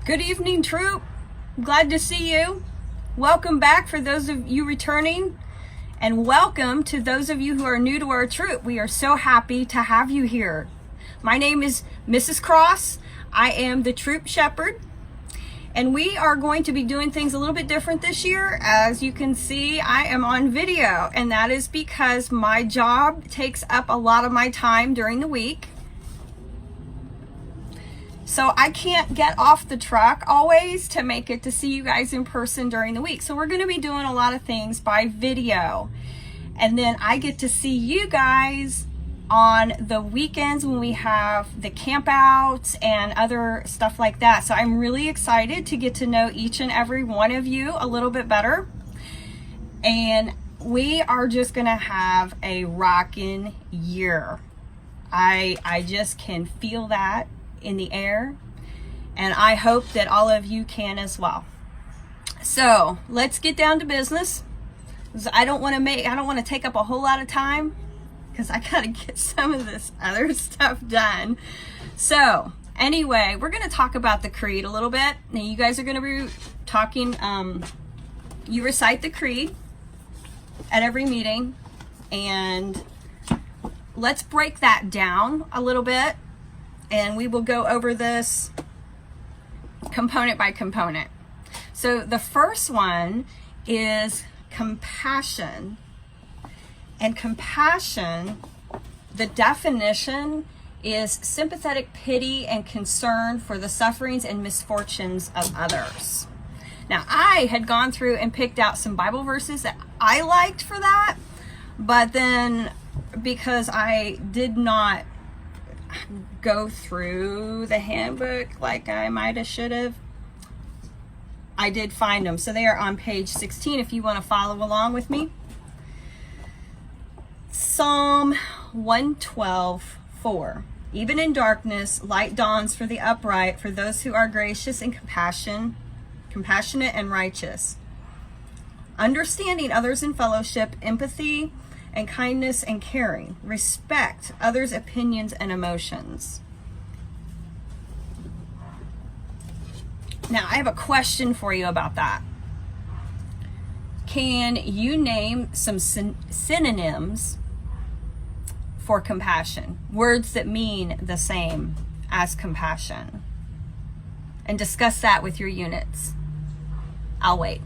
Good evening, troop. Glad to see you. Welcome back for those of you returning, and welcome to those of you who are new to our troop. We are so happy to have you here. My name is Mrs. Cross. I am the troop shepherd, and we are going to be doing things a little bit different this year. As you can see, I am on video, and that is because my job takes up a lot of my time during the week. So I can't get off the truck always to make it to see you guys in person during the week. So we're going to be doing a lot of things by video. And then I get to see you guys on the weekends when we have the campouts and other stuff like that. So I'm really excited to get to know each and every one of you a little bit better. And we are just going to have a rockin' year. I just can feel that in the air, and I hope that all of you can as well. So let's get down to business. I don't want to take up a whole lot of time because I gotta get some of this other stuff done. So anyway, we're going to talk about the creed a little bit. Now you guys are going to be talking, you recite the creed at every meeting, and let's break that down a little bit. And we will go over this component by component. So the first one is compassion. And compassion, the definition is sympathetic pity and concern for the sufferings and misfortunes of others. Now, I had gone through and picked out some Bible verses that I liked for that, but then because I did not go through the handbook like I might have should have, I did find them. So they are on page 16 if you want to follow along with me. Psalm 112:4. Even in darkness, light dawns for the upright, for those who are gracious and compassionate and righteous. Understanding others in fellowship, empathy, and kindness and caring. Respect others' opinions and emotions. Now, I have a question for you about that. Can you name some synonyms for compassion? Words that mean the same as compassion. And discuss that with your units. I'll wait.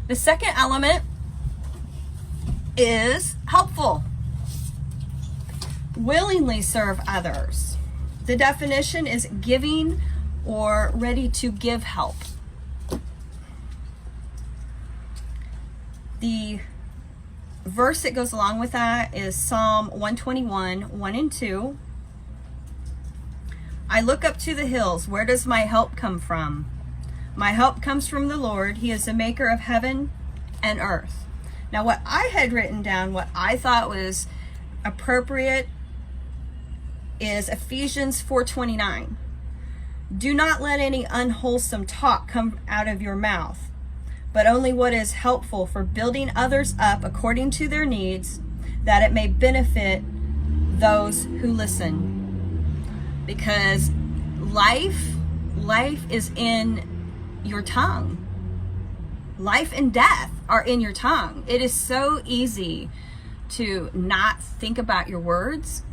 The second element is helpful. Willingly serve others. The definition is giving or ready to give help. The verse that goes along with that is Psalm 121:1 and 2. I look up to the hills. Where does my help come from? My help comes from the Lord. He is the maker of heaven and earth. Now, what I had written down, what I thought was appropriate, is Ephesians 4:29. Do not let any unwholesome talk come out of your mouth, but only what is helpful for building others up according to their needs, that it may benefit those who listen. Because life is in your tongue. Life and death are in your tongue. It is so easy to not think about your words,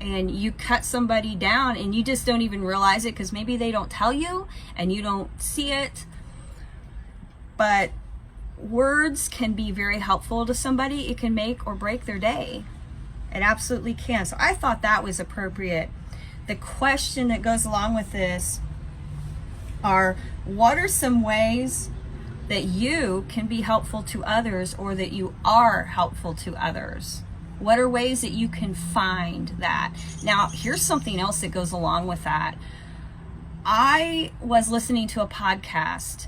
and you cut somebody down and you just don't even realize it because maybe they don't tell you and you don't see it. But words can be very helpful to somebody. It can make or break their day. It absolutely can. So I thought that was appropriate. The question that goes along with this are, what are some ways that you can be helpful to others, or that you are helpful to others? What are ways that you can find that? Now, here's something else that goes along with that. I was listening to a podcast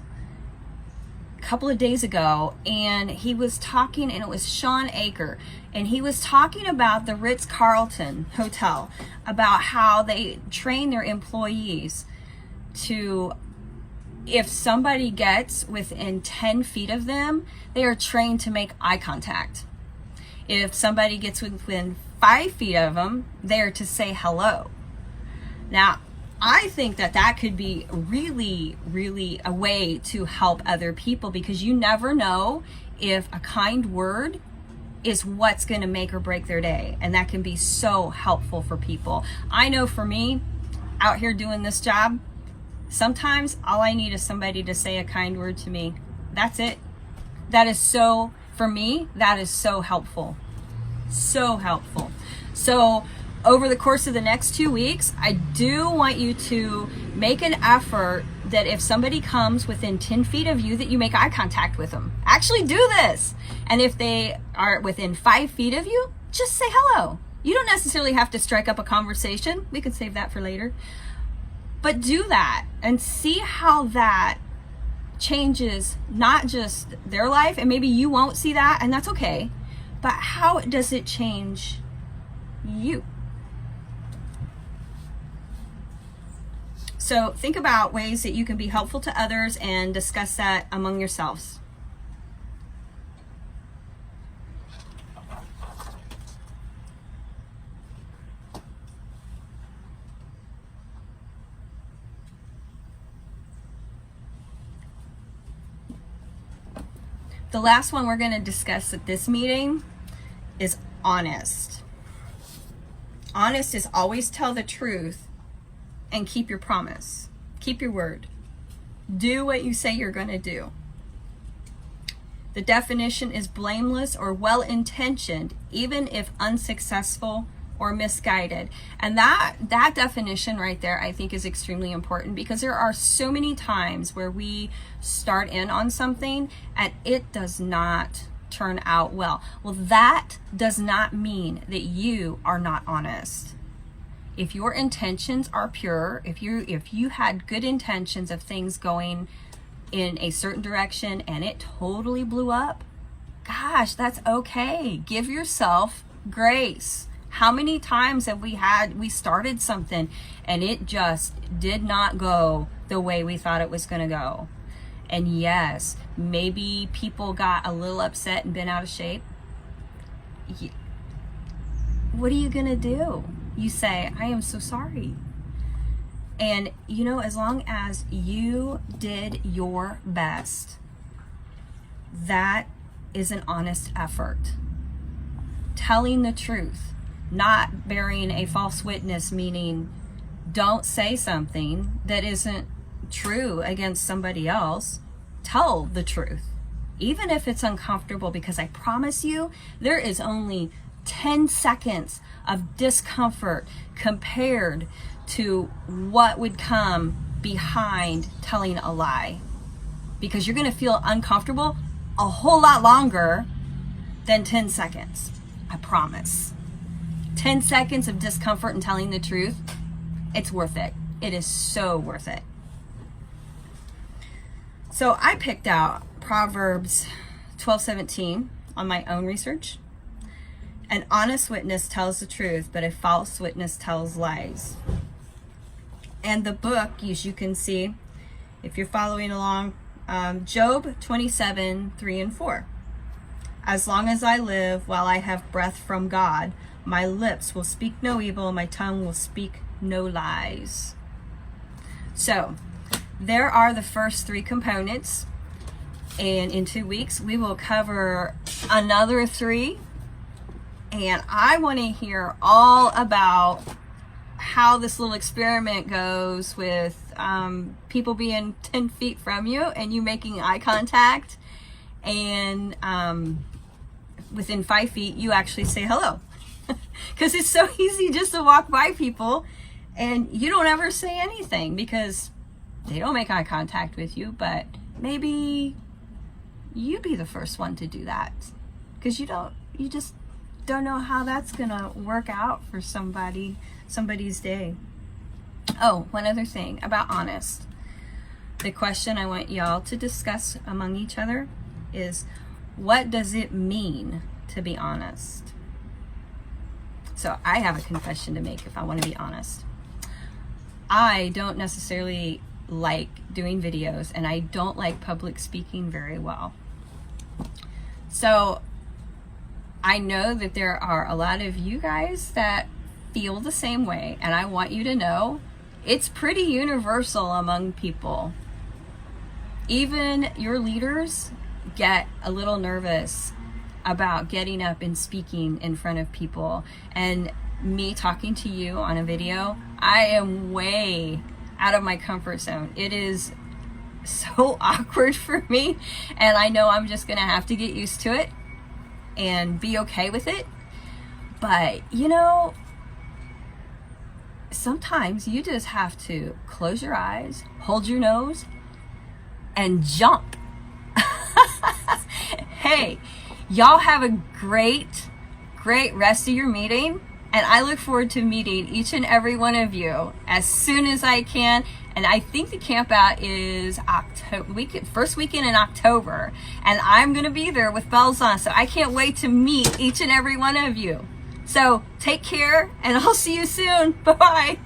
a couple of days ago, and he was talking, and it was Sean Aker, and he was talking about the Ritz-Carlton Hotel, about how they train their employees to if somebody gets within 10 feet of them, they are trained to make eye contact. If somebody gets within 5 feet of them, they are to say hello. Now, I think that that could be really, really a way to help other people, because you never know if a kind word is what's going to make or break their day. And that can be so helpful for people. I know for me, out here doing this job, sometimes all I need is somebody to say a kind word to me. That's it. That is so, for me, that is so helpful. So helpful. So over the course of the next 2 weeks, I do want you to make an effort that if somebody comes within 10 feet of you, that you make eye contact with them. Actually do this. And if they are within 5 feet of you, just say hello. You don't necessarily have to strike up a conversation. We can save that for later. But do that and see how that changes not just their life, and maybe you won't see that, and that's okay, but how does it change you? So think about ways that you can be helpful to others and discuss that among yourselves. The last one we're going to discuss at this meeting is honest. Honest is always tell the truth and keep your promise. Keep your word. Do what you say you're going to do. The definition is blameless or well-intentioned, even if unsuccessful or misguided. And that definition right there, I think, is extremely important, because there are so many times where we start in on something and it does not turn out well. Well, that does not mean that you are not honest. If your intentions are pure, if you had good intentions of things going in a certain direction and it totally blew up, gosh, that's okay. Give yourself grace. How many times have we started something and it just did not go the way we thought it was going to go? And yes, maybe people got a little upset and bent out of shape. What are you going to do? You say, I am so sorry. And you know, as long as you did your best, that is an honest effort. Telling the truth. Not bearing a false witness, meaning don't say something that isn't true against somebody else. Tell the truth, even if it's uncomfortable, because I promise you, there is only 10 seconds of discomfort compared to what would come behind telling a lie, because you're going to feel uncomfortable a whole lot longer than 10 seconds. I promise. 10 seconds of discomfort and telling the truth, it's worth it. It is so worth it. So I picked out Proverbs 12:17 on my own research. An honest witness tells the truth, but a false witness tells lies. And the book, as you can see, if you're following along, Job 27:3-4. As long as I live, while I have breath from God, my lips will speak no evil, my tongue will speak no lies. So, there are the first 3 components, and in 2 weeks we will cover another 3, and I want to hear all about how this little experiment goes with people being 10 feet from you and you making eye contact, and within 5 feet you actually say hello. Because it's so easy just to walk by people and you don't ever say anything because they don't make eye contact with you, but maybe you be the first one to do that, because you just don't know how that's gonna work out for somebody's day. Oh, one other thing about honest. The question I want y'all to discuss among each other is, what does it mean to be honest? So I have a confession to make if I want to be honest. I don't necessarily like doing videos, and I don't like public speaking very well. So I know that there are a lot of you guys that feel the same way, and I want you to know it's pretty universal among people. Even your leaders get a little nervous about getting up and speaking in front of people. And me talking to you on a video, I am way out of my comfort zone. It is so awkward for me, and I know I'm just gonna have to get used to it and be okay with it. But you know, sometimes you just have to close your eyes, hold your nose, and jump. Hey, y'all have a great rest of your meeting, and I look forward to meeting each and every one of you as soon as I can. And I think the camp out is first weekend in October, and I'm gonna be there with bells on, so I can't wait to meet each and every one of you. So take care, and I'll see you soon. Bye-bye.